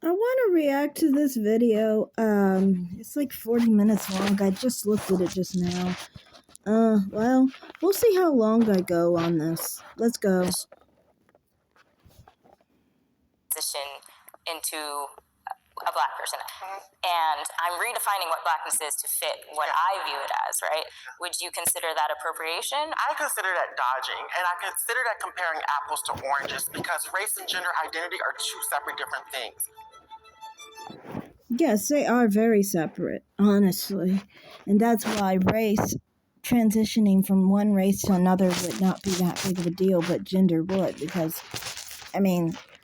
I want to react to this video. It's like 40 minutes long. I just looked at it just now. Well, we'll see how long I go on this. Let's go. Transition into a black person. And I'm redefining what blackness is to fit what I view it as, right? Would you consider that appropriation? I consider that dodging, and I consider that comparing apples to oranges because race and gender identity are two separate different things. Yes, they are very separate, honestly. And that's why transitioning from one race to another would not be that big of a deal, but gender would, because,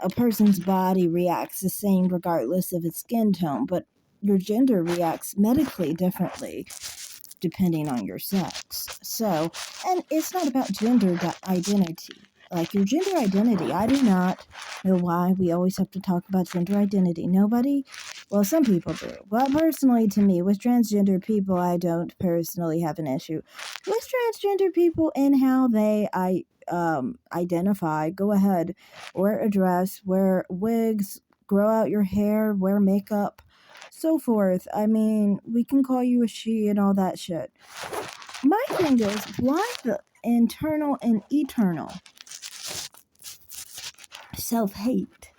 a person's body reacts the same regardless of its skin tone, but your gender reacts medically differently depending on your sex. So, and it's not about gender identity. Like your gender identity, I do not know why we always have to talk about gender identity. Nobody, well, some people do. But personally, to me, with transgender people, I don't personally have an issue with transgender people and how they identify. Go ahead, wear a dress, wear wigs, grow out your hair, wear makeup, so forth. We can call you a she and all that shit. My thing is, why the internal and eternal self-hate?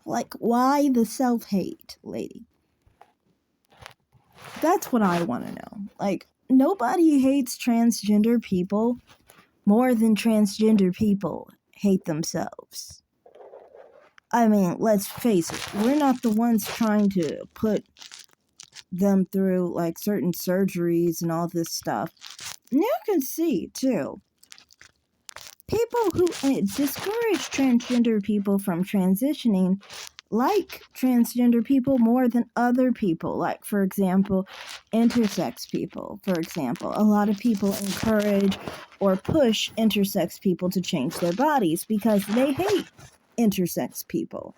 Like, why the self-hate, lady? That's what I want to know. Like, nobody hates transgender people more than transgender people hate themselves. Let's face it, we're not the ones trying to put them through like certain surgeries and all this stuff. And you can see too, people who discourage transgender people from transitioning like transgender people more than other people. Like, for example, intersex people. For example, a lot of people encourage or push intersex people to change their bodies because they hate intersex people.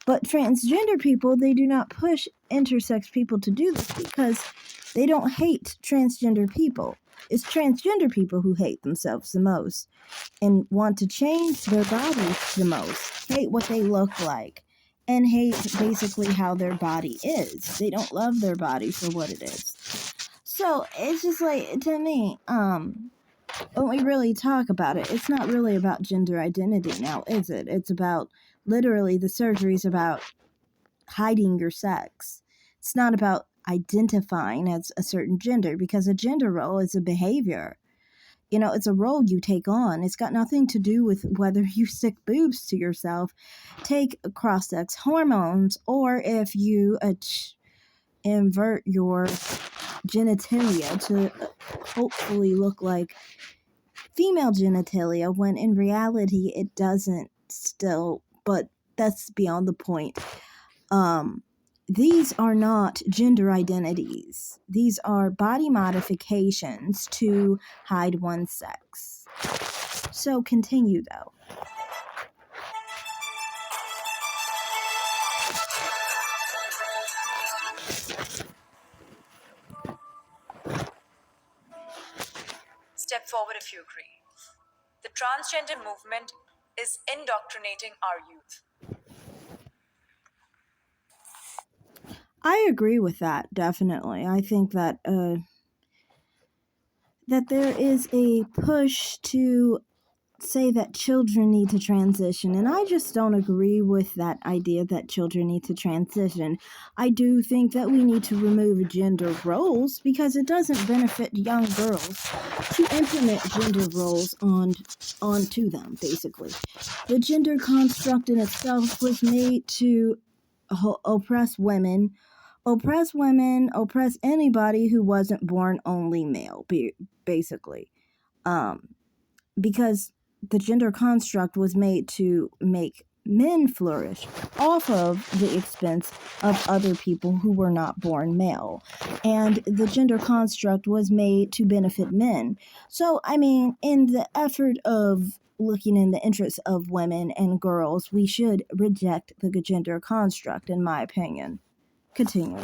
But transgender people, they do not push intersex people to do this because they don't hate transgender people. It's transgender people who hate themselves the most and want to change their bodies the most, hate what they look like, and hate basically how their body is. They don't love their body for what it is. So it's just like, to me, when we really talk about it, it's not really about gender identity now, is it? It's about, literally, the surgery's about hiding your sex. It's not about identifying as a certain gender, because a gender role is a behavior. It's a role you take on. It's got nothing to do with whether you stick boobs to yourself, take cross-sex hormones, or if you invert your genitalia to hopefully look like female genitalia, when in reality it doesn't still, but that's beyond the point. These are not gender identities. These are body modifications to hide one's sex. So continue, though. Step forward if you agree. The transgender movement is indoctrinating our youth. I agree with that, definitely. I think that that there is a push to say that children need to transition, and I just don't agree with that idea that children need to transition. I do think that we need to remove gender roles because it doesn't benefit young girls to implement gender roles onto them, basically. The gender construct in itself was made to oppress women, oppress anybody who wasn't born only male, basically. Because the gender construct was made to make men flourish off of the expense of other people who were not born male. And the gender construct was made to benefit men. So, in the effort of looking in the interests of women and girls, we should reject the gender construct, in my opinion. Continue.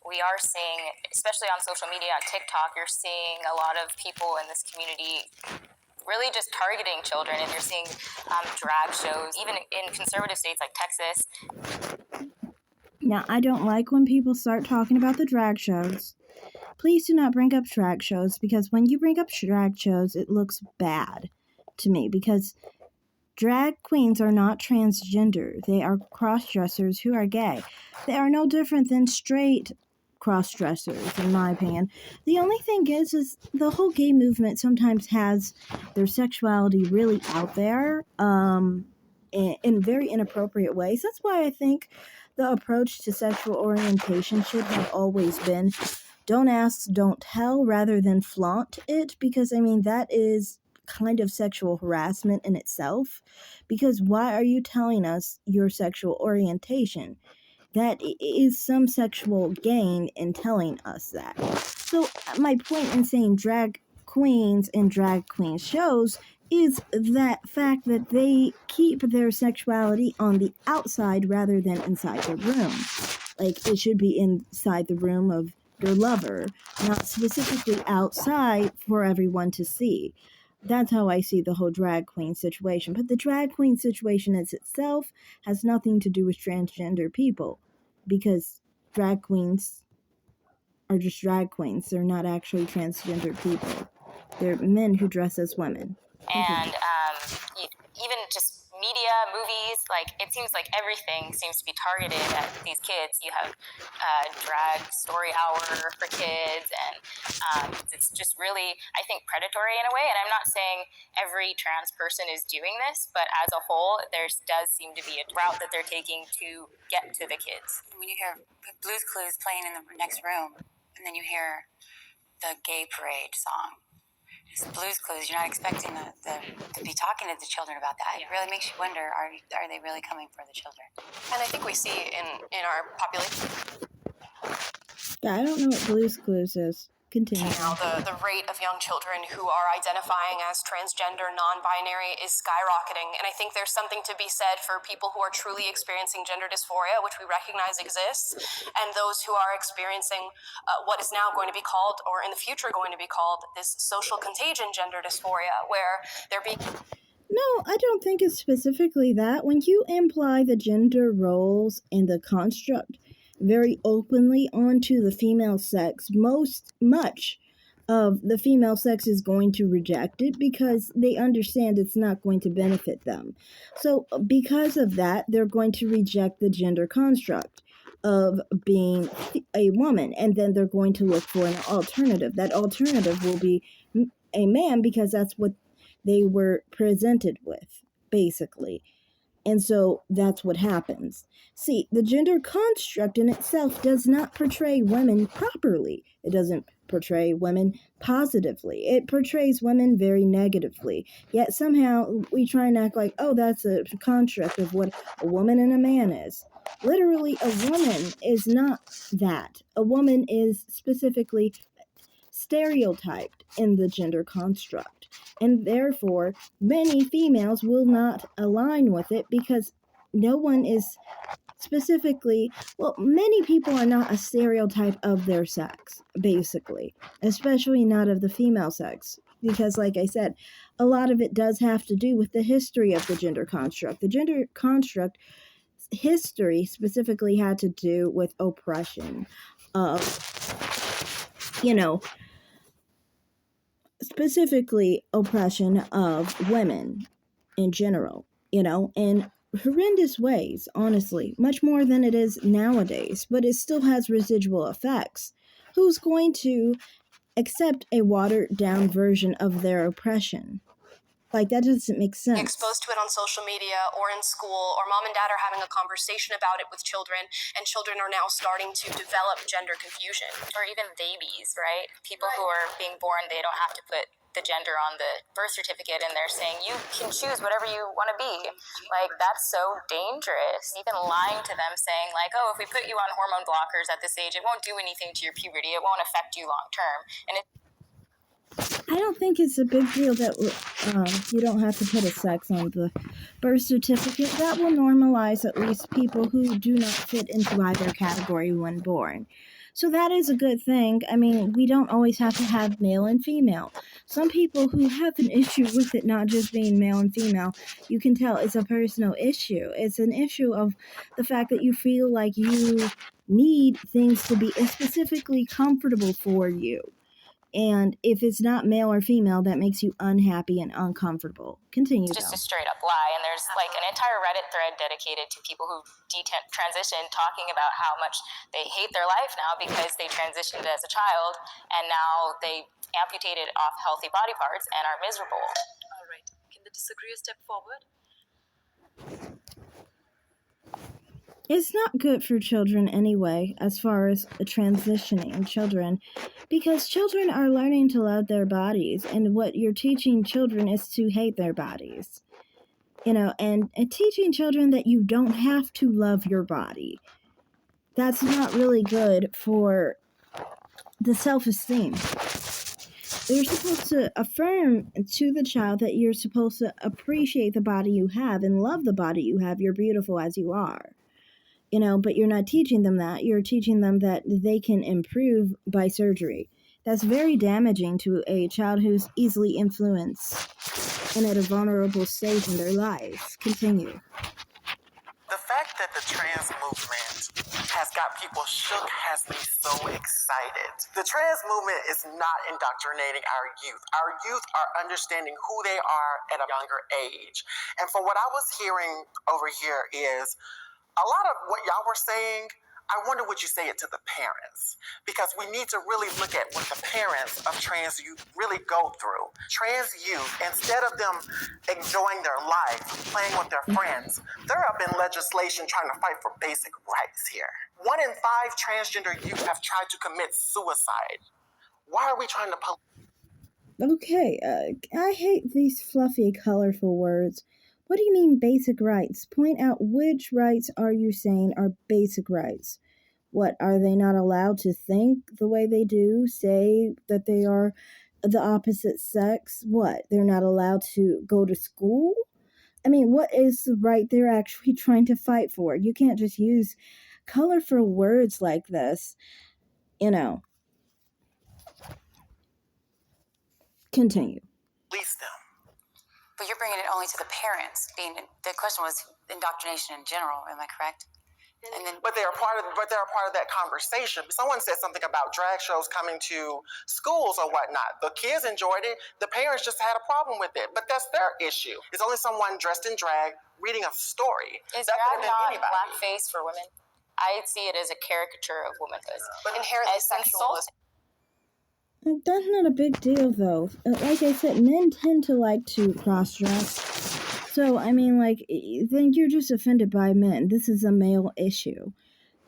We are seeing, especially on social media, on TikTok, you're seeing a lot of people in this community really just targeting children. And you're seeing drag shows, even in conservative states like Texas. Now, I don't like when people start talking about the drag shows. Please do not bring up drag shows, because when you bring up drag shows, it looks bad to me, because drag queens are not transgender. They are cross-dressers who are gay. They are no different than straight cross-dressers, in my opinion. The only thing is the whole gay movement sometimes has their sexuality really out there, in very inappropriate ways. That's why I think the approach to sexual orientation should have always been don't ask, don't tell, rather than flaunt it, because, I mean, that is kind of sexual harassment in itself. Because why are you telling us your sexual orientation? That is some sexual gain in telling us that. So my point in saying drag queens and drag queen shows is that fact that they keep their sexuality on the outside rather than inside the room. Like, it should be inside the room of your lover, not specifically outside for everyone to see. That's how I see the whole drag queen situation. But the drag queen situation as itself has nothing to do with transgender people, because drag queens are just drag queens. They're not actually transgender people. They're men who dress as women. And even just media, movies, like, it seems like everything seems to be targeted at these kids. You have drag story hour for kids, and it's just really, I think, predatory in a way. And I'm not saying every trans person is doing this, but as a whole, there does seem to be a route that they're taking to get to the kids. When you hear Blue's Clues playing in the next room, and then you hear the gay parade song, it's Blue's Clues, you're not expecting to be talking to the children about that. It really makes you wonder, are they really coming for the children? And I think we see in our population Yeah, I don't know what Blue's Clues is. Continue. now, the rate of young children who are identifying as transgender, non-binary is skyrocketing. And I think there's something to be said for people who are truly experiencing gender dysphoria, which we recognize exists, and those who are experiencing what is now going to be called, or in the future going to be called, this social contagion gender dysphoria, where they're being... No, I don't think it's specifically that. When you imply the gender roles and the construct very openly onto the female sex, much of the female sex is going to reject it because they understand it's not going to benefit them. So because of that, they're going to reject the gender construct of being a woman, and then they're going to look for an alternative. That alternative will be a man, because that's what they were presented with, basically. And so that's what happens. See, the gender construct in itself does not portray women properly. It doesn't portray women positively. It portrays women very negatively. Yet somehow we try and act like, oh, that's a construct of what a woman and a man is. Literally, a woman is not that. A woman is specifically stereotyped in the gender construct, and therefore many females will not align with it because no one is specifically, well, many people are not a stereotype of their sex, basically, especially not of the female sex, because like I said, a lot of it does have to do with the history of the gender construct. The gender construct history specifically had to do with oppression of, specifically oppression of women in general, in horrendous ways, honestly, much more than it is nowadays, but it still has residual effects. Who's going to accept a watered down version of their oppression? Like, that doesn't make sense. Exposed to it on social media or in school, or mom and dad are having a conversation about it with children, and children are now starting to develop gender confusion. Or even babies, right? People who are being born, they don't have to put the gender on the birth certificate, and they're saying you can choose whatever you want to be. Like, that's so dangerous. Even lying to them, saying like, oh, if we put you on hormone blockers at this age, it won't do anything to your puberty, it won't affect you long term. And I don't think it's a big deal that you don't have to put a sex on the birth certificate. That will normalize at least people who do not fit into either category when born. So that is a good thing. I mean, we don't always have to have male and female. Some people who have an issue with it not just being male and female, you can tell it's a personal issue. It's an issue of the fact that you feel like you need things to be specifically comfortable for you. And if it's not male or female, that makes you unhappy and uncomfortable. Continue, It's just though. a straight up lie. And there's like an entire Reddit thread dedicated to people who transition, talking about how much they hate their life now because they transitioned as a child and now they amputated off healthy body parts and are miserable. All right. Can the disagreeer step forward? It's not good for children anyway, as far as transitioning children, because children are learning to love their bodies, and what you're teaching children is to hate their bodies. And teaching children that you don't have to love your body. That's not really good for the self-esteem. You're supposed to affirm to the child that you're supposed to appreciate the body you have and love the body you have. You're beautiful as you are. But you're not teaching them that. You're teaching them that they can improve by surgery. That's very damaging to a child who's easily influenced and at a vulnerable stage in their lives. Continue. The fact that the trans movement has got people shook has me so excited. The trans movement is not indoctrinating our youth. Our youth are understanding who they are at a younger age. And for what I was hearing over here is a lot of what y'all were saying, I wonder would you say it to the parents? Because we need to really look at what the parents of trans youth really go through. Trans youth, instead of them enjoying their life, playing with their friends, they're up in legislation trying to fight for basic rights here. 1 in 5 transgender youth have tried to commit suicide. Why are we trying to Okay, I hate these fluffy, colorful words. What do you mean basic rights? Point out which rights are you saying are basic rights? What, are they not allowed to think the way they do? Say that they are the opposite sex? What, they're not allowed to go to school? I mean, what is the right they're actually trying to fight for? You can't just use colorful words like this. Continue. police them? But you're bringing it only to the parents. The question was indoctrination in general. Am I correct? And then, But they're a part of that conversation. Someone said something about drag shows coming to schools or whatnot. The kids enjoyed it. The parents just had a problem with it. But that's their issue. It's only someone dressed in drag reading a story. Is That could drag have been not anybody. blackface for women? I see it as a caricature of womanhood. But inherently As sexual. That's not a big deal, though. Like I said, men tend to like to cross-dress. So, I mean, then you're just offended by men. This is a male issue.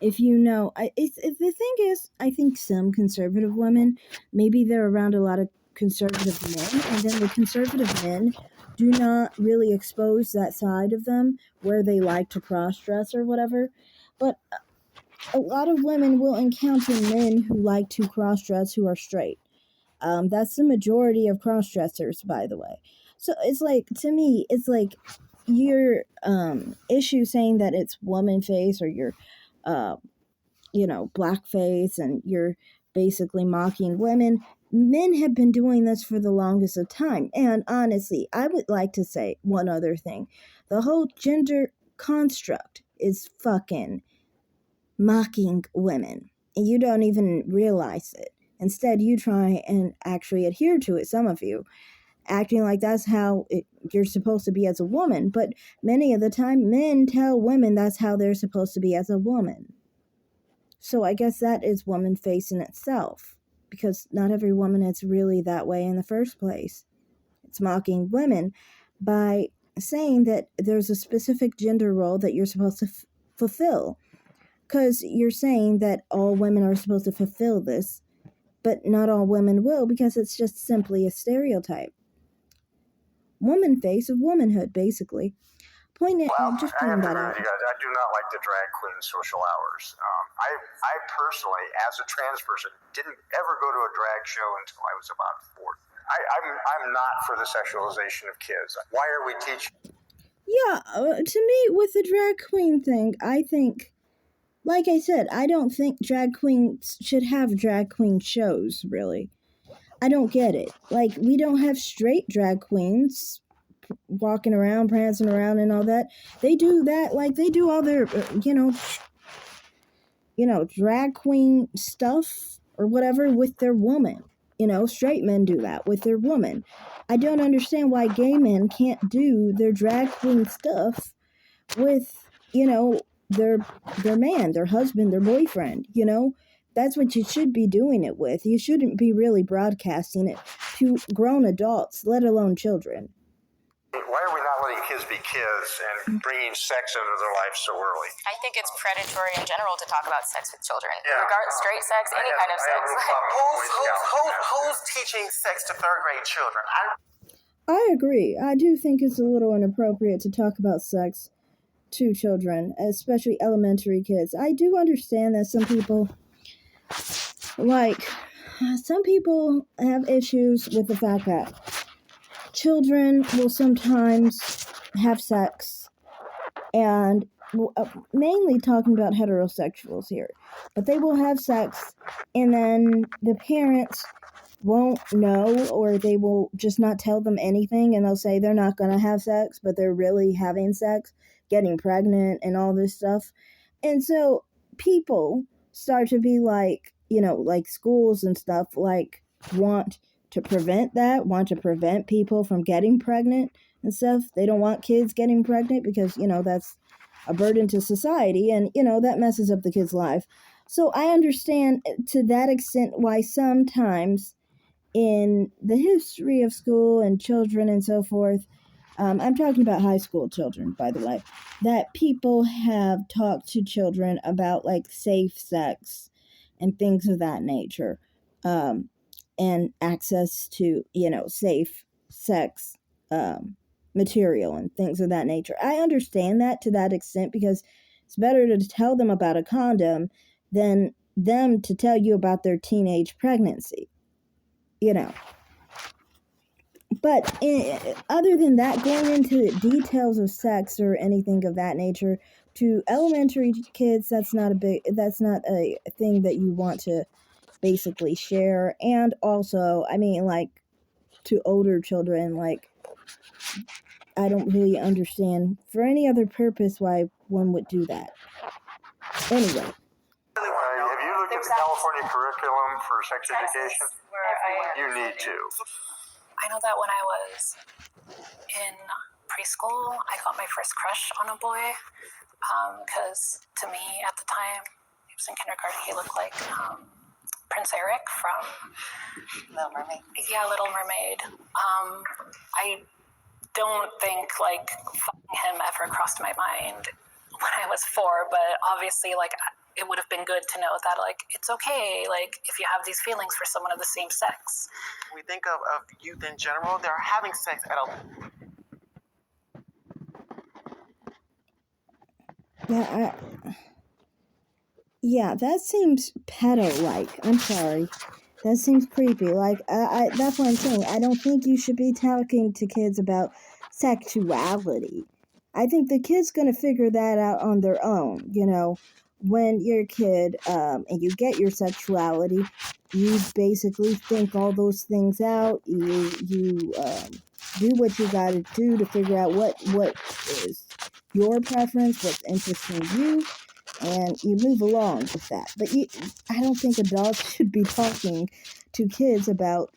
If you know, the thing is, I think some conservative women, maybe they're around a lot of conservative men, and then the conservative men do not really expose that side of them where they like to cross-dress or whatever. But a lot of women will encounter men who like to cross-dress who are straight. That's the majority of cross-dressers, by the way. So it's like, to me, it's like your issue saying that it's woman face or your blackface and you're basically mocking women. Men have been doing this for the longest of time. And honestly, I would like to say one other thing. The whole gender construct is fucking mocking women. And you don't even realize it. Instead, you try and actually adhere to it, some of you, acting like that's how you're supposed to be as a woman. But many of the time, men tell women that's how they're supposed to be as a woman. So I guess that is woman face in itself, because not every woman is really that way in the first place. It's mocking women by saying that there's a specific gender role that you're supposed to fulfill. Because you're saying that all women are supposed to fulfill this, but not all women will, because it's just simply a stereotype. Woman face of womanhood, basically. Just pointing that out. You guys, I do not like the drag queen social hours. I personally, as a trans person, didn't ever go to a drag show until I was about 40. I'm not for the sexualization of kids. Why are we teaching? Yeah, to me, with the drag queen thing, I think like I said, I don't think drag queens should have drag queen shows, really. I don't get it. Like, we don't have straight drag queens walking around, prancing around, and all that. They do that, like, they do all their, drag queen stuff or whatever with their woman. Straight men do that with their woman. I don't understand why gay men can't do their drag queen stuff with, their man, their husband, their boyfriend. That's what you should be doing it with. You shouldn't be really broadcasting it to grown adults, let alone children. Why are we not letting kids be kids and bringing sex into their lives so early? I think it's predatory in general to talk about sex with children. Yeah. Straight sex, any kind of sex. Who's teaching sex to third-grade children? I agree. I do think it's a little inappropriate to talk about sex to children, especially elementary kids. I do understand that some people have issues with the fact that children will sometimes have sex, and mainly talking about heterosexuals here, but they will have sex and then the parents won't know, or they will just not tell them anything, and they'll say they're not going to have sex, but they're really having sex, getting pregnant and all this stuff. And so people start to be like, like schools and stuff, like, want to prevent that, want to prevent people from getting pregnant and stuff. They don't want kids getting pregnant because, that's a burden to society, and, that messes up the kid's life. So I understand to that extent why sometimes in the history of school and children and so forth, I'm talking about high school children, by the way, that people have talked to children about, like, safe sex and things of that nature, and access to, safe sex material and things of that nature. I understand that to that extent, because it's better to tell them about a condom than them to tell you about their teenage pregnancy. But other than that, going into details of sex or anything of that nature to elementary kids, that's not a thing that you want to basically share. And also, I mean, like, to older children, like, I don't really understand for any other purpose why one would do that. Anyway. Have you looked at the California curriculum for sex education? You need to. I know that when I was in preschool, I got my first crush on a boy because to me at the time, he was in kindergarten, he looked like Prince Eric from Little Mermaid. Yeah, Little Mermaid. I don't think like fucking him ever crossed my mind when I was 4, but obviously like it would have been good to know that like it's okay, like if you have these feelings for someone of the same sex. We think of youth in general, they're having sex at a... Yeah, that seems pedo-like. I'm sorry. That seems creepy. Like, that's what I'm saying. I don't think you should be talking to kids about sexuality. I think the kid's gonna figure that out on their own, When you're a kid, and you get your sexuality, you basically think all those things out. You do what you gotta do to figure out what is your preference, what's interesting you, and you move along with that. But I don't think adults should be talking to kids about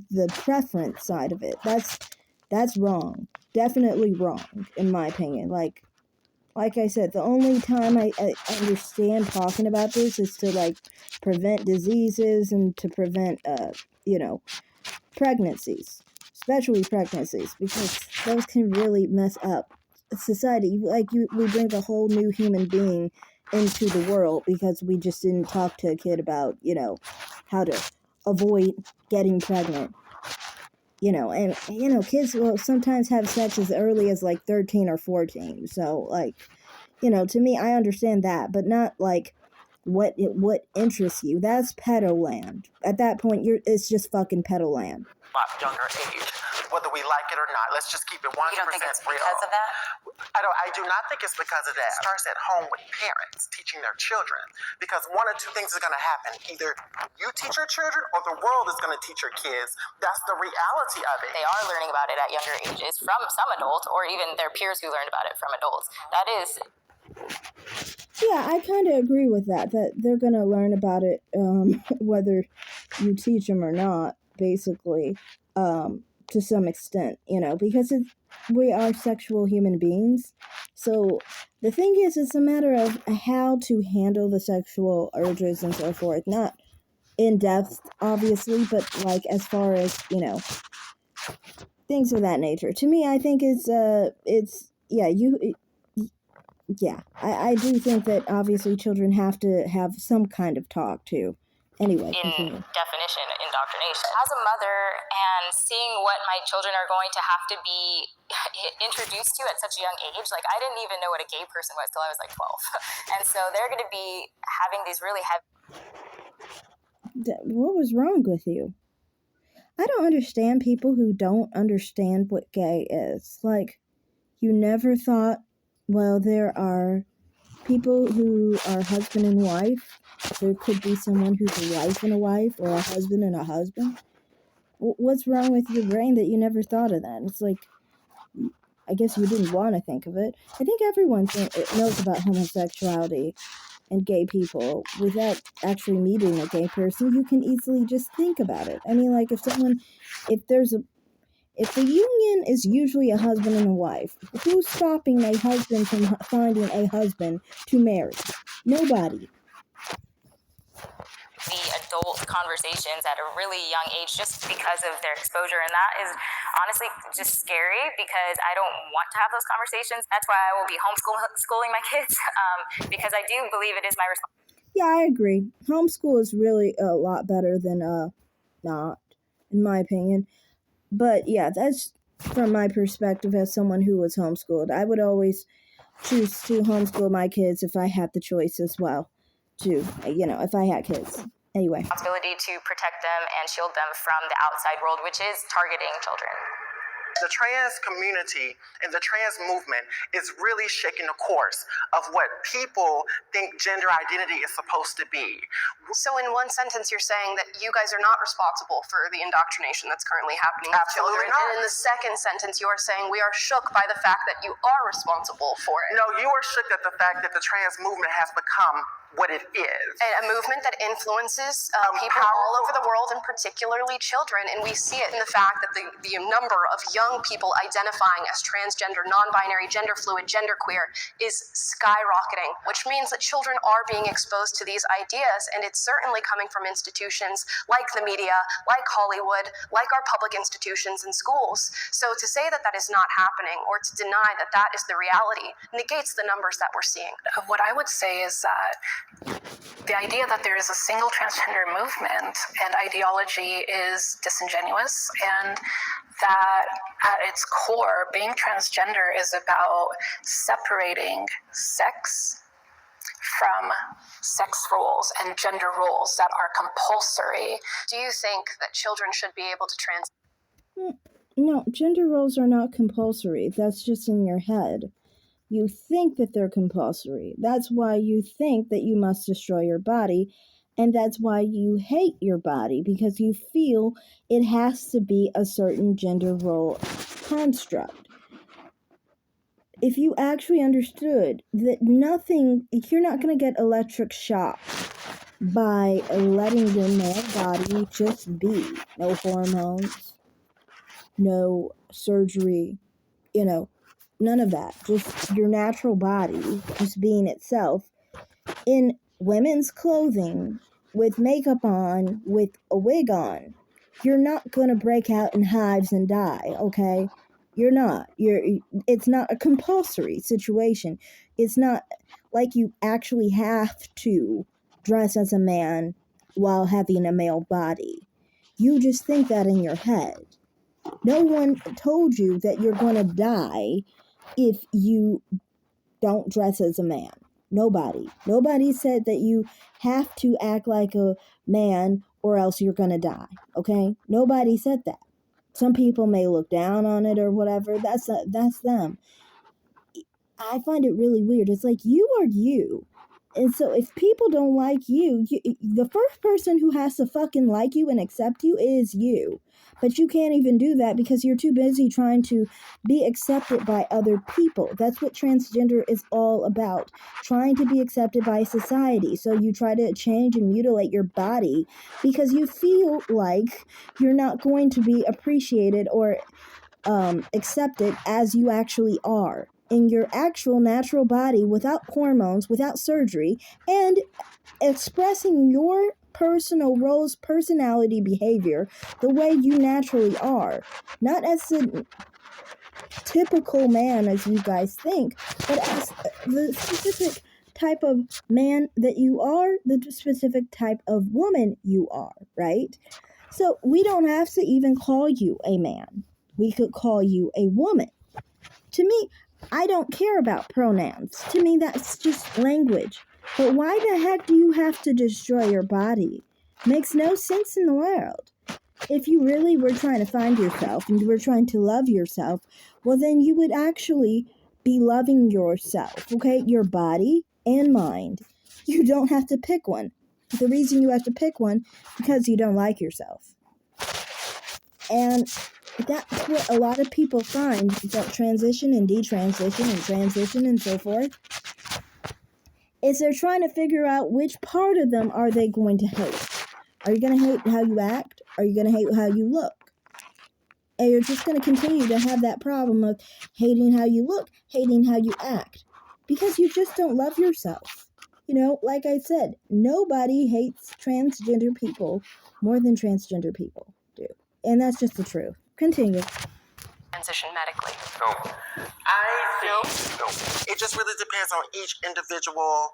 the preference side of it. That's wrong. Definitely wrong, in my opinion. Like I said, the only time I understand talking about this is to, like, prevent diseases and to prevent, pregnancies. Especially pregnancies, because those can really mess up society. Like, we bring a whole new human being into the world because we just didn't talk to a kid about, how to avoid getting pregnant. And, kids will sometimes have sex as early as, like, 13 or 14. So, like, to me, I understand that, but not, like, what interests you. That's pedo land. At that point, it's just fucking pedo land. Much younger age. whether we like it or not. Let's just keep it 100% real. You don't think it's because of that? I do not think it's because of that. It starts at home with parents teaching their children, because one or two things is going to happen. Either you teach your children or the world is going to teach your kids. That's the reality of it. They are learning about it at younger ages from some adults or even their peers who learned about it from adults. That is. Yeah, I kind of agree with that they're going to learn about it whether you teach them or not, basically, to some extent, because we are sexual human beings. So the thing is, it's a matter of how to handle the sexual urges and so forth. Not in depth, obviously, but like as far as, things of that nature. To me, I think I do think that obviously children have to have some kind of talk too. Anyway, continue. Definition, indoctrination. As a mother and seeing what my children are going to have to be introduced to at such a young age, like I didn't even know what a gay person was till I was like 12. And so they're going to be having these really heavy... What was wrong with you? I don't understand people who don't understand what gay is. Like, you never thought, well, there are people who are husband and wife. There could be someone who's a wife and a wife, or a husband and a husband. What's wrong with your brain that you never thought of that? It's like, I guess you didn't want to think of it. I think everyone knows about homosexuality and gay people. Without actually meeting a gay person, you can easily just think about it. I mean, like, if the union is usually a husband and a wife, who's stopping a husband from finding a husband to marry? Nobody. The adult conversations at a really young age just because of their exposure, and that is honestly just scary because I don't want to have those conversations. That's why I will be homeschooling my kids, because I do believe it is my responsibility. Yeah, I agree. Homeschool is really a lot better than not, in my opinion. But yeah, that's from my perspective as someone who was homeschooled. I would always choose to homeschool my kids if I had the choice as well, if I had kids. Anyway. Responsibility to protect them and shield them from the outside world, which is targeting children. The trans community and the trans movement is really shaking the course of what people think gender identity is supposed to be. So in one sentence, you're saying that you guys are not responsible for the indoctrination that's currently happening with Absolutely children. not. And in the second sentence, you are saying we are shook by the fact that you are responsible for it. No, you are shook at the fact that the trans movement has become what it is. A movement that influences people all over the world, and particularly children. And we see it in the fact that the number of young people identifying as transgender, non-binary, gender fluid, genderqueer is skyrocketing, which means that children are being exposed to these ideas, and it's certainly coming from institutions like the media, like Hollywood, like our public institutions and schools. So to say that that is not happening, or to deny that that is the reality, negates the numbers that we're seeing. What I would say is that the idea that there is a single transgender movement and ideology is disingenuous, and that at its core, being transgender is about separating sex from sex roles and gender roles that are compulsory. Do you think that children should be able to No, gender roles are not compulsory. That's just in your head. You think that they're compulsory. That's why you think that you must destroy your body, and that's why you hate your body, because you feel it has to be a certain gender role construct. If you actually understood that you're not going to get electric shock by letting your male body just be. No hormones, no surgery, none of that. Just your natural body, just being itself, in women's clothing, with makeup on, with a wig on. You're not going to break out in hives and die, okay? You're not. It's not a compulsory situation. It's not like you actually have to dress as a man while having a male body. You just think that in your head. No one told you that you're going to die if you don't dress as a man. Nobody. Nobody said that you have to act like a man or else you're going to die. Okay? Nobody said that. Some people may look down on it or whatever. That's them. I find it really weird. It's like, you are you. And so if people don't like you, the first person who has to fucking like you and accept you is you. But you can't even do that because you're too busy trying to be accepted by other people. That's what transgender is all about. Trying to be accepted by society. So you try to change and mutilate your body because you feel like you're not going to be appreciated or accepted as you actually are. In your actual natural body, without hormones, without surgery, and expressing your personal roles, personality, behavior the way you naturally are. Not as a typical man as you guys think, but as the specific type of man that you are, the specific type of woman you are, right? So we don't have to even call you a man. We could call you a woman. To me, I don't care about pronouns. To me, that's just language. But why the heck do you have to destroy your body? Makes no sense in the world. If you really were trying to find yourself and you were trying to love yourself, well, then you would actually be loving yourself, okay? Your body and mind. You don't have to pick one. The reason you have to pick one is because you don't like yourself. And that's what a lot of people find about transition and detransition and transition and so forth, is they're trying to figure out which part of them are they going to hate. Are you going to hate how you act? Are you going to hate how you look? And you're just going to continue to have that problem of hating how you look, hating how you act, because you just don't love yourself. You know, like I said, nobody hates transgender people more than transgender people do. And that's just the truth. Continue. Transition medically. No. I think it just really depends on each individual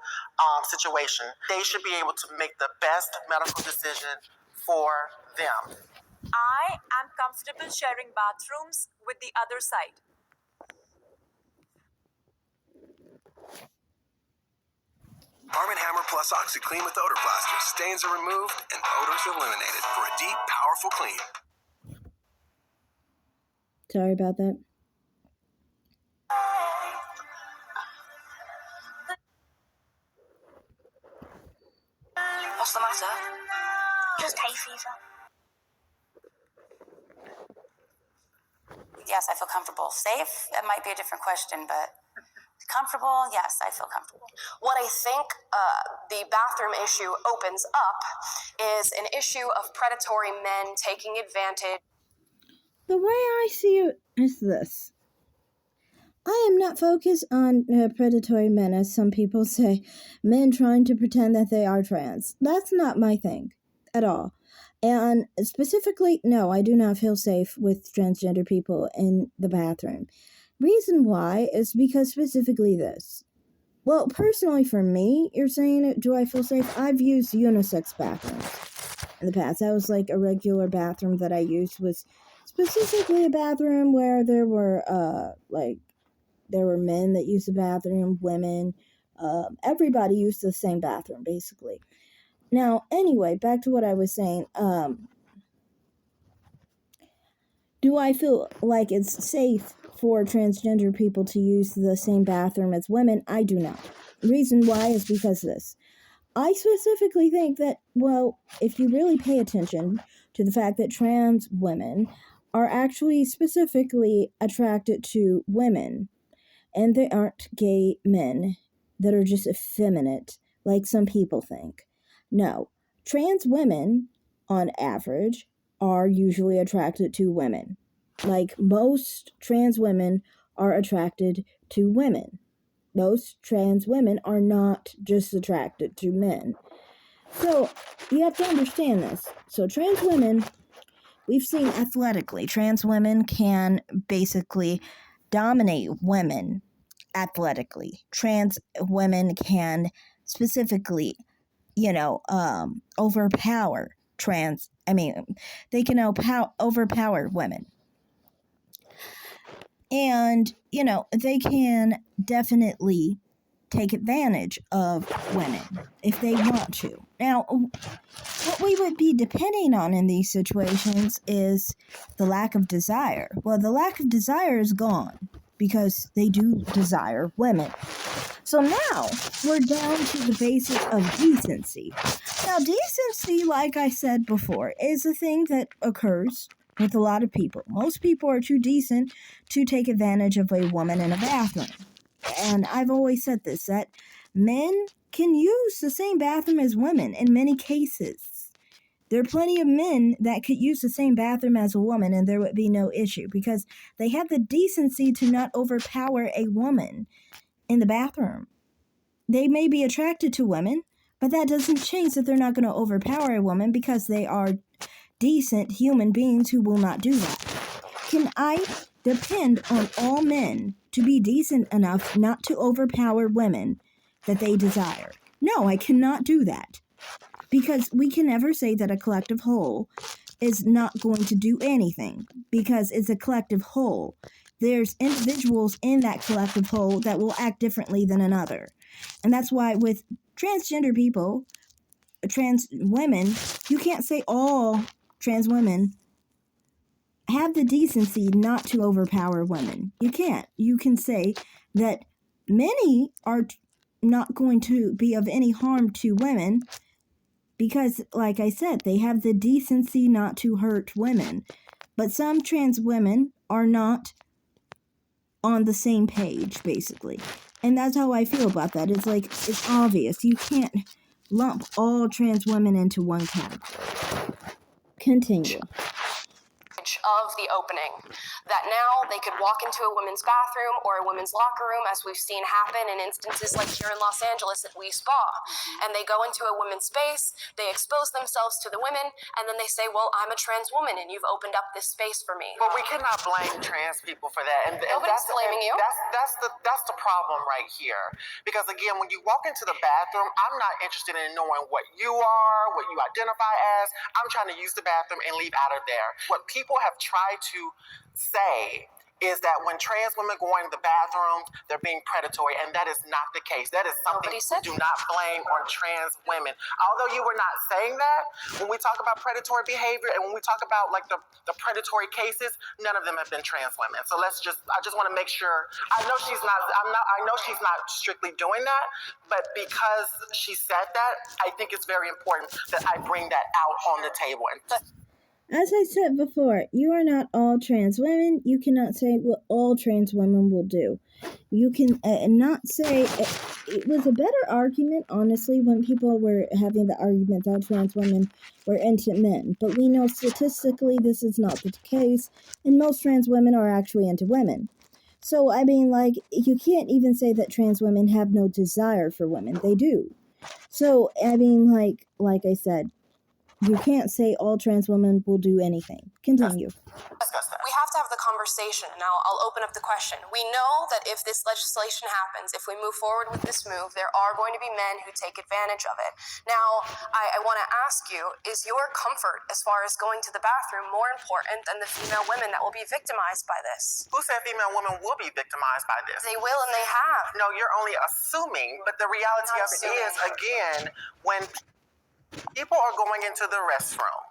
situation. They should be able to make the best medical decision for them. I am comfortable sharing bathrooms with the other side. Arm & Hammer Plus OxyClean with odor blaster. Stains are removed and odors eliminated for a deep, powerful clean. Sorry about that. What's the matter? Just hay fever. Yes, I feel comfortable. Safe? That might be a different question, but comfortable? Yes, I feel comfortable. What I think the bathroom issue opens up is an issue of predatory men taking advantage. The way I see it is this. I am not focused on predatory men, as some people say, men trying to pretend that they are trans. That's not my thing at all. And specifically, no, I do not feel safe with transgender people in the bathroom. Reason why is because specifically this. Well, personally for me, you're saying, do I feel safe? I've used unisex bathrooms in the past. That was like a regular bathroom that I used, was specifically a bathroom where there were men that used the bathroom, women, everybody used the same bathroom basically. Now, anyway, back to what I was saying. Do I feel like it's safe for transgender people to use the same bathroom as women? I do not. Reason why is because of this. I specifically think that, well, if you really pay attention to the fact that trans women are actually specifically attracted to women, and they aren't gay men that are just effeminate like some people think. No, trans women, on average, are usually attracted to women. Like most trans women are attracted to women. Most trans women are not just attracted to men. So you have to understand this. So trans women, we've seen athletically, trans women can basically dominate women athletically. Trans women can specifically, overpower they can overpower women. And, they can definitely take advantage of women if they want to. Now, what we would be depending on in these situations is the lack of desire. Well, the lack of desire is gone because they do desire women. So now we're down to the basis of decency. Now, decency, like I said before, is a thing that occurs with a lot of people. Most people are too decent to take advantage of a woman in a bathroom. And I've always said this, that men can use the same bathroom as women in many cases. There are plenty of men that could use the same bathroom as a woman and there would be no issue because they have the decency to not overpower a woman in the bathroom. They may be attracted to women, but that doesn't change that they're not going to overpower a woman because they are decent human beings who will not do that. Can I depend on all men to be decent enough not to overpower women that they desire? No, I cannot do that. Because we can never say that a collective whole is not going to do anything. Because it's a collective whole. There's individuals in that collective whole that will act differently than another. And that's why with transgender people, trans women, you can't say all trans women have the decency not to overpower women. You can't. You can say that many are not going to be of any harm to women because, like I said, they have the decency not to hurt women. But some trans women are not on the same page, basically. And that's how I feel about that. It's like, it's obvious. You can't lump all trans women into one category. Continue. Of the opening, that now they could walk into a women's bathroom or a women's locker room, as we've seen happen in instances like here in Los Angeles at We Spa, and they go into a women's space, they expose themselves to the women, and then they say, well, I'm a trans woman and you've opened up this space for me. But we cannot blame trans people for that. And Nobody's blaming you. That's the problem right here. Because again, when you walk into the bathroom, I'm not interested in knowing what you are, what you identify as. I'm trying to use the bathroom and leave out of there. What people have tried to say is that when trans women go into the bathroom, they're being predatory, and that is not the case. That is something we do not blame on trans women. Although you were not saying that, when we talk about predatory behavior and when we talk about like the predatory cases, none of them have been trans women. So I just want to make sure. I know she's not strictly doing that, but because she said that, I think it's very important that I bring that out on the table. As I said before, you are not all trans women. You cannot say what all trans women will do. You can not say... It was a better argument, honestly, when people were having the argument that trans women were into men. But we know statistically this is not the case, and most trans women are actually into women. So, I mean, like, you can't even say that trans women have no desire for women. They do. So, I mean, like I said, you can't say all trans women will do anything. Continue. We have to have the conversation. Now, I'll open up the question. We know that if this legislation happens, if we move forward with this move, there are going to be men who take advantage of it. Now, I want to ask you, is your comfort as far as going to the bathroom more important than the female women that will be victimized by this? Who said female women will be victimized by this? They will and they have. No, you're only assuming, but the reality of it is, again, when people are going into the restroom,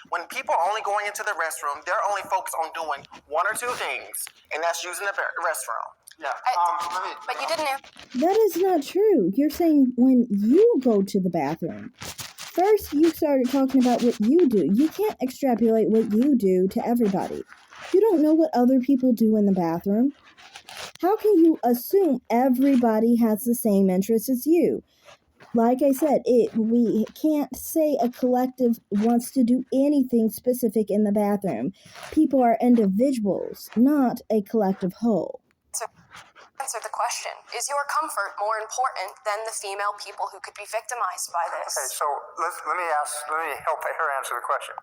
when people are only going into the restroom, they're only focused on doing one or two things, and that's using the restroom. Yeah. But you didn't answer. That is not true. You're saying when you go to the bathroom. First, you started talking about what you do. You can't extrapolate what you do to everybody. You don't know what other people do in the bathroom. How can you assume everybody has the same interests as you? Like I said, we can't say a collective wants to do anything specific in the bathroom. People are individuals, not a collective whole. Answer the question. Is your comfort more important than the female people who could be victimized by this? Okay, so let me help her answer the question.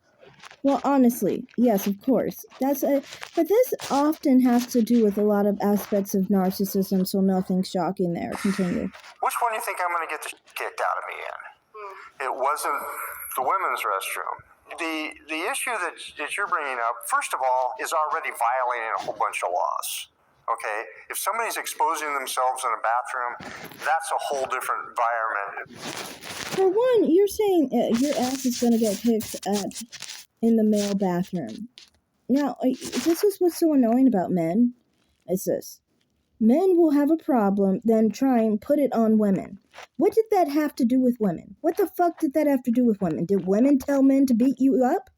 Well, honestly, yes, of course. But this often has to do with a lot of aspects of narcissism, so nothing shocking there. Continue. Which one do you think I'm going to get the kicked out of me in? It wasn't the women's restroom. The issue that you're bringing up, first of all, is already violating a whole bunch of laws. Okay, if somebody's exposing themselves in a bathroom, that's a whole different environment. For one, you're saying your ass is gonna get kicked in the male bathroom. Now, this is what's so annoying about men. It's this. Men will have a problem, then try and put it on women. What did that have to do with women? What the fuck did that have to do with women? Did women tell men to beat you up?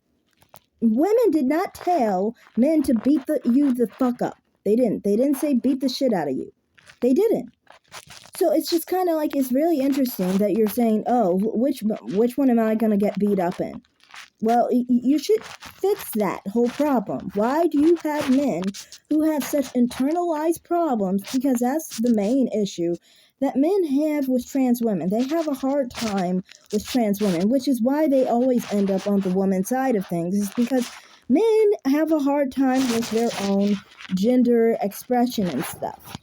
Women did not tell men to beat you the fuck up. They didn't. They didn't say beat the shit out of you. They didn't. So it's just kind of like, it's really interesting that you're saying, oh, which one am I going to get beat up in? Well, you should fix that whole problem. Why do you have men who have such internalized problems? Because that's the main issue that men have with trans women. They have a hard time with trans women, which is why they always end up on the woman's side of things, is because men have a hard time with their own gender expression and stuff.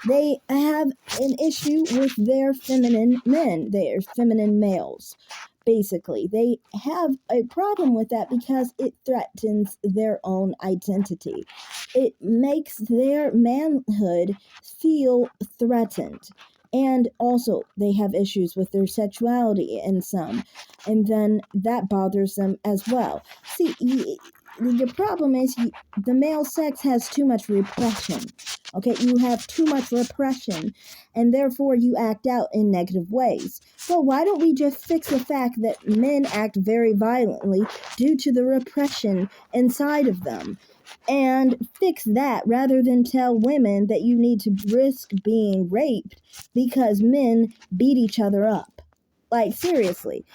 They have an issue with their feminine men, their feminine males. Basically, they have a problem with that because it threatens their own identity. It makes their manhood feel threatened. And also, they have issues with their sexuality in some. And then that bothers them as well. See, the problem is the male sex has too much repression. Okay, you have too much repression, and therefore you act out in negative ways. Well, why don't we just fix the fact that men act very violently due to the repression inside of them, and fix that rather than tell women that you need to risk being raped because men beat each other up. Like, seriously.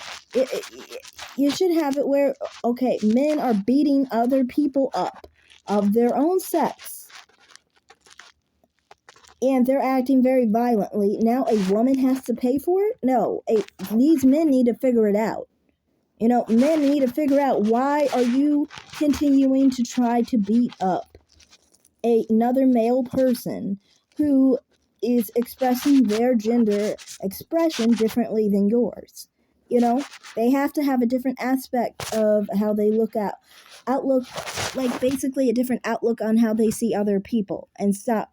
You should have it where, okay, men are beating other people up of their own sex, and they're acting very violently. Now a woman has to pay for it? No, these men need to figure it out. You know, men need to figure out, why are you continuing to try to beat up another male person who is expressing their gender expression differently than yours? You know, they have to have a different aspect of how they outlook, like basically a different outlook on how they see other people, and stop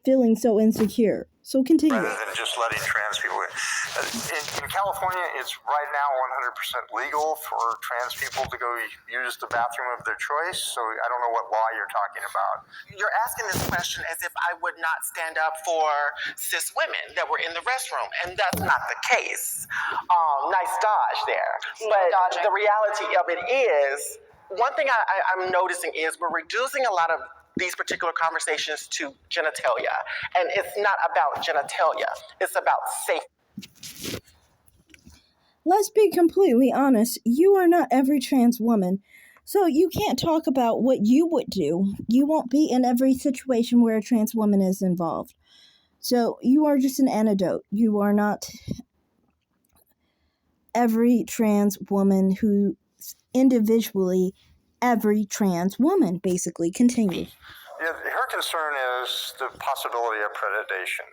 feeling so insecure. So continue. Rather than just letting trans people in. In California, it's right now 100% legal for trans people to go use the bathroom of their choice. So I don't know what law you're talking about. You're asking this question as if I would not stand up for cis women that were in the restroom, and that's not the case. Nice dodge there. But the reality of it is, one thing I'm noticing is we're reducing a lot of these particular conversations to genitalia. And it's not about genitalia. It's about safety. Let's be completely honest. You are not every trans woman. So you can't talk about what you would do. You won't be in every situation where a trans woman is involved. So you are just an antidote. You are not every trans woman who individually every trans woman. Basically, continue. Yeah, her concern is the possibility of predation,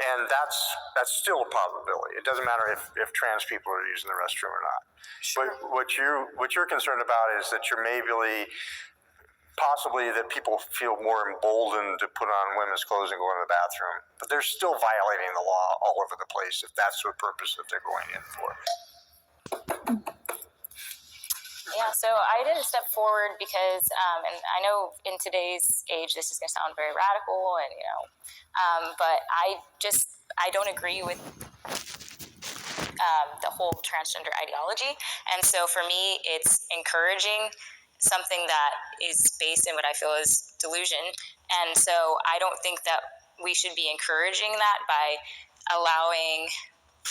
and that's still a possibility. It doesn't matter if trans people are using the restroom or not. Sure. But what you're concerned about is that you're maybe possibly that people feel more emboldened to put on women's clothes and go in the bathroom, but they're still violating the law all over the place if that's the purpose that they're going in for. Yeah, so I didn't step forward because, and I know in today's age this is going to sound very radical, and but I don't agree with the whole transgender ideology, and so for me, it's encouraging something that is based in what I feel is delusion, and so I don't think that we should be encouraging that by allowing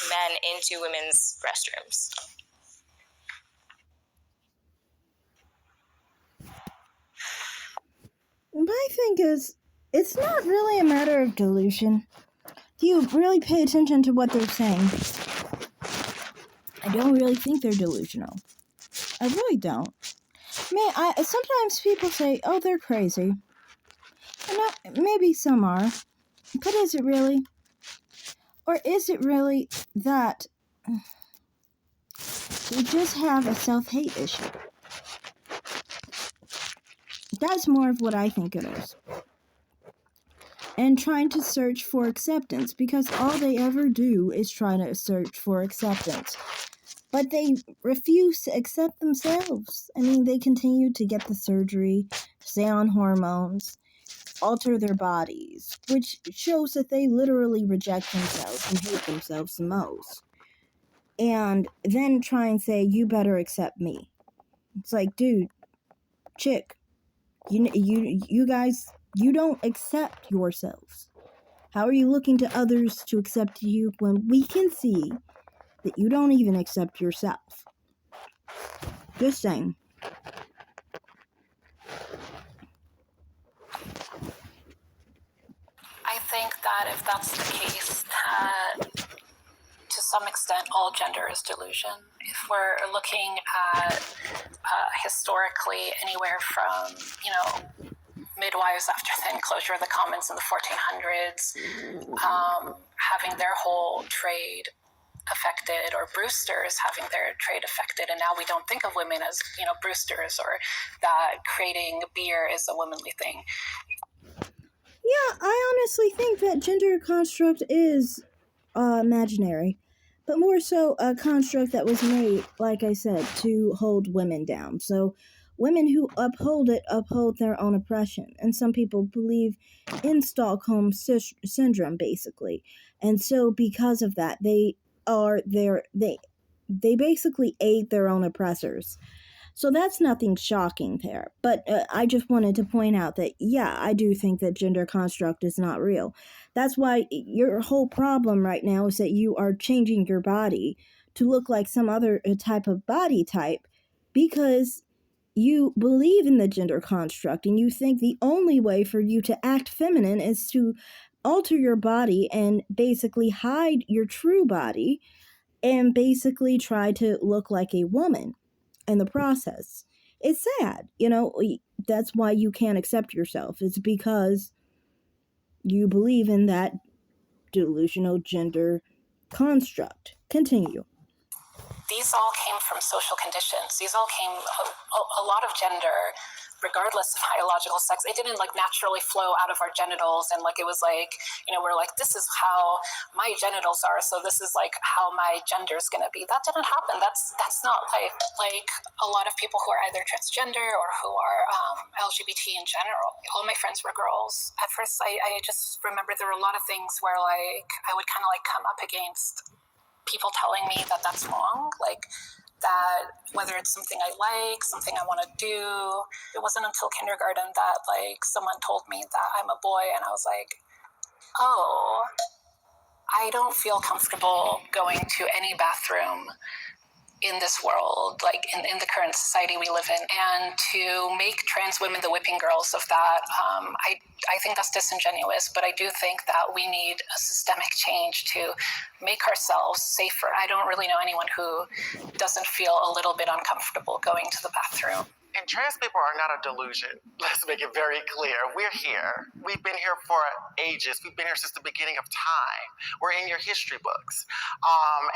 men into women's restrooms. My thing is, it's not really a matter of delusion. Do you really pay attention to what they're saying? I don't really think they're delusional. I really don't. Sometimes people say, oh, they're crazy. And maybe some are. But is it really? Or is it really that they just have a self-hate issue? That's more of what I think it is. And trying to search for acceptance, because all they ever do is try to search for acceptance. But they refuse to accept themselves. I mean, they continue to get the surgery, stay on hormones, alter their bodies, which shows that they literally reject themselves and hate themselves the most. And then try and say, you better accept me. It's like, dude, chick, you guys, you don't accept yourselves. How are you looking to others to accept you when we can see that you don't even accept yourself? Just saying. I think that if that's the case, that to some extent all gender is delusion. If we're looking at historically anywhere from, midwives after the enclosure of the commons in the 1400s, having their whole trade affected, or Brewsters having their trade affected, and now we don't think of women as, Brewsters, or that creating beer is a womanly thing. Yeah, I honestly think that gender construct is imaginary, but more so a construct that was made, like I said, to hold women down. So women who uphold it uphold their own oppression, and some people believe in Stockholm syndrome, basically. And so because of that, they basically aid their own oppressors. So that's nothing shocking there. But I just wanted to point out that, yeah, I do think that gender construct is not real. That's why your whole problem right now is that you are changing your body to look like some other type of body type because you believe in the gender construct and you think the only way for you to act feminine is to alter your body and basically hide your true body and basically try to look like a woman in the process. It's sad, that's why you can't accept yourself. It's because you believe in that delusional gender construct. Continue. These all came from social conditions. These all came, a lot of gender, regardless of biological sex, it didn't naturally flow out of our genitals and it was we're like, this is how my genitals are, so this is how my gender is going to be. That didn't happen. That's not like a lot of people who are either transgender or who are LGBT in general. All my friends were girls. At first, I just remember there were a lot of things where I would kind of come up against people telling me that that's wrong, that whether it's something I like, something I want to do. It wasn't until kindergarten that someone told me that I'm a boy, and I was like, oh, I don't feel comfortable going to any bathroom in this world, in the current society we live in, and to make trans women the whipping girls of that, I think that's disingenuous, but I do think that we need a systemic change to make ourselves safer. I don't really know anyone who doesn't feel a little bit uncomfortable going to the bathroom. And trans people are not a delusion. Let's make it very clear. We're here. We've been here for ages. We've been here since the beginning of time. We're in your history books.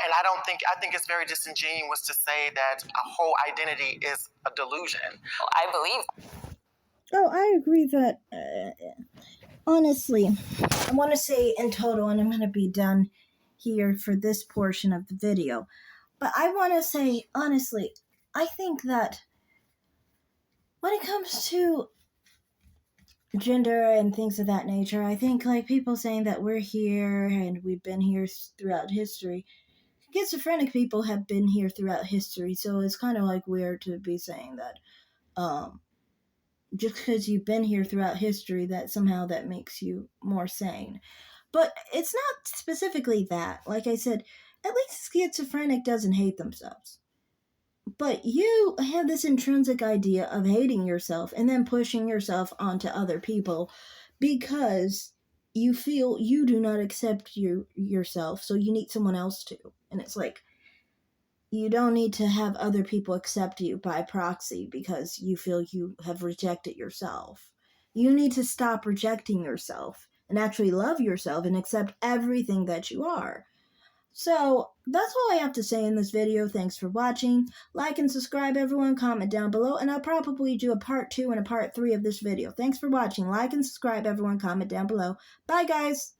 And I think it's very disingenuous to say that a whole identity is a delusion. I believe. Oh, I agree that, honestly, I want to say in total, and I'm going to be done here for this portion of the video, but I want to say, honestly, I think that when it comes to gender and things of that nature, I think people saying that we're here and we've been here throughout history, schizophrenic people have been here throughout history, so it's kind of weird to be saying that just because you've been here throughout history that somehow that makes you more sane. But it's not specifically that. Like I said, at least schizophrenic doesn't hate themselves. But you have this intrinsic idea of hating yourself and then pushing yourself onto other people because you feel you do not accept yourself, so you need someone else to. And it's you don't need to have other people accept you by proxy because you feel you have rejected yourself. You need to stop rejecting yourself and actually love yourself and accept everything that you are. So, that's all I have to say in this video. Thanks for watching. Like and subscribe, everyone. Comment down below. And I'll probably do a part 2 and a part 3 of this video. Thanks for watching. Like and subscribe, everyone. Comment down below. Bye, guys.